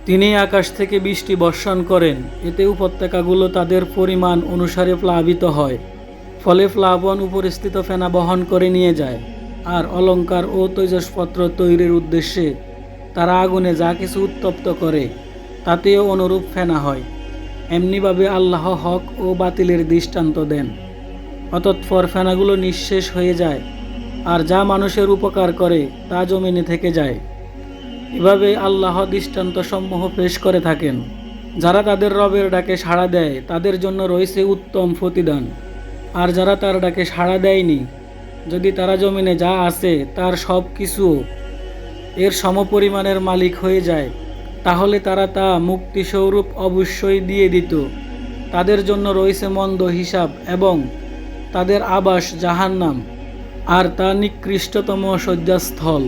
তিনি আকাশ থেকে বৃষ্টি বর্ষণ করেন, এতে উপত্যকাগুলো তাদের পরিমাণ অনুসারে প্লাবিত হয়, ফলে প্লাবন উপরিস্থিত ফেনা বহন করে নিয়ে যায়। আর অলঙ্কার ও তৈজসপত্র তৈরির উদ্দেশ্যে তারা আগুনে যা কিছু উত্তপ্ত করে তাতেও অনুরূপ ফেনা হয়। এমনিভাবে আল্লাহ হক ও বাতিলের দৃষ্টান্ত দেন, অতঃপর ফেনাগুলো নিঃশেষ হয়ে যায়, আর যা মানুষের উপকার করে তা জমিনে থেকে যায়। এভাবে আল্লাহ দৃষ্টান্তসমূহ পেশ করে থাকেন। যারা তাদের রবের ডাকে সাড়া দেয় তাদের জন্য রয়েছে উত্তম প্রতিদান, আর যারা তার ডাকে সাড়া দেয়নি, যদি তারা জমিনে যা আছে তার সব কিছু এর সমপরিমাণের মালিক হয়ে যায়, তাহলে তারা তা মুক্তিস্বরূপ অবশ্যই দিয়ে দিত। তাদের জন্য রয়েছে মন্দ হিসাব এবং তাদের আবাস জাহান্নাম, আর তা নিকৃষ্টতম শয্যাস্থল।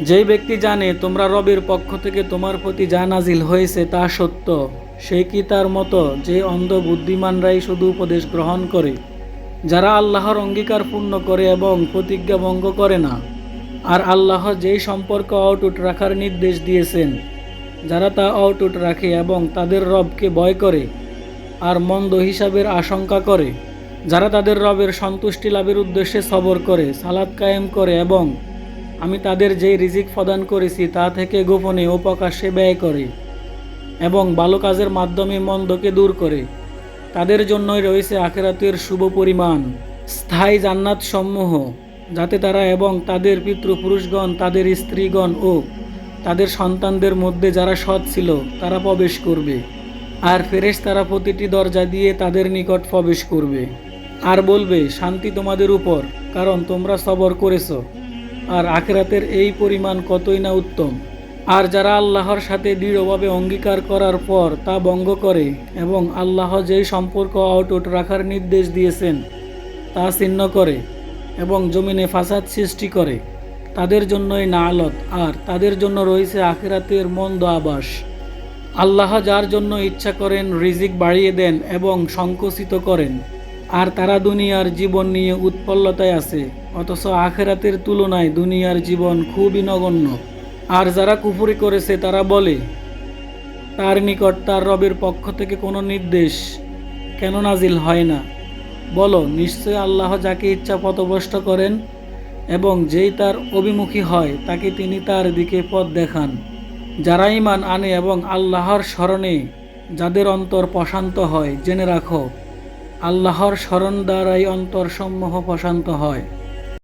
যেই ব্যক্তি জানে তোমরা রবের পক্ষ থেকে তোমার প্রতি যা নাজিল হয়েছে তা সত্য, সে কি তার মতো যে অন্ধ বুদ্ধিমানরাই শুধু উপদেশ গ্রহণ করে, যারা আল্লাহর অঙ্গীকার পূর্ণ করে এবং প্রতিজ্ঞা ভঙ্গ করে না। আর আল্লাহ যেই সম্পর্ক অটুট রাখার নির্দেশ দিয়েছেন, যারা তা অটুট রাখে এবং তাদের রবকে ভয় করে আর মন্দ হিসাবের আশঙ্কা করে, যারা তাদের রবের সন্তুষ্টি লাভের উদ্দেশ্যে সবর করে, সালাত কায়েম করে এবং আমি তাদের যেই রিজিক প্রদান করেছি তা থেকে গোপনে ও প্রকাশ্যে ব্যয় করে এবং ভালো কাজের মাধ্যমে মন্দকে দূর করে, তাদের জন্যই রয়েছে আখিরাতের শুভ পরিমাণ, স্থায়ী জান্নাত সমূহ, যাতে তারা এবং তাদের পিতৃপুরুষগণ, তাদের স্ত্রীগণ ও তাদের সন্তানদের মধ্যে যারা সৎ ছিল তারা প্রবেশ করবে। আর ফেরেশতারা প্রতিটি দরজা দিয়ে তাদের নিকট প্রবেশ করবে আর বলবে, শান্তি তোমাদের উপর, কারণ তোমরা সবর করেছো। আর আখিরাতের এই পরিমাণ কতই না উত্তম। আর যারা আল্লাহর সাথে দৃঢ়ভাবে অঙ্গীকার করার পর তা ভঙ্গ করে এবং আল্লাহ যেই সম্পর্ক অটুট রাখার নির্দেশ দিয়েছেন তা ছিন্ন করে এবং জমিনে ফাসাদ সৃষ্টি করে, তাদের জন্যই নাআলত, আর তাদের জন্য রয়েছে আখিরাতের মন্দ আবাস। আল্লাহ যার জন্য ইচ্ছা করেন রিজিক বাড়িয়ে দেন এবং সংকুচিত করেন, আর তারা দুনিয়ার জীবন নিয়ে উৎপল্লতায় আছে, অথচ আখিরাতের তুলনায় দুনিয়ার জীবন খুবই নগণ্য। আর যারা কুফরি করেছে তারা বলে, তার নিকট তার রবের পক্ষ থেকে কোনো নির্দেশ কেন নাজিল হয় না? বলো, নিশ্চয় আল্লাহ যাকে ইচ্ছা পথভ্রষ্ট করেন এবং যেই তার অভিমুখী হয় তাকে তিনি তার দিকে পথ দেখান। যারা ঈমান আনে এবং আল্লাহর স্মরণে যাদের অন্তর প্রশান্ত হয়, জেনে রাখো, আল্লাহর স্মরণ দ্বারাই অন্তরসমূহ প্রশান্ত হয়।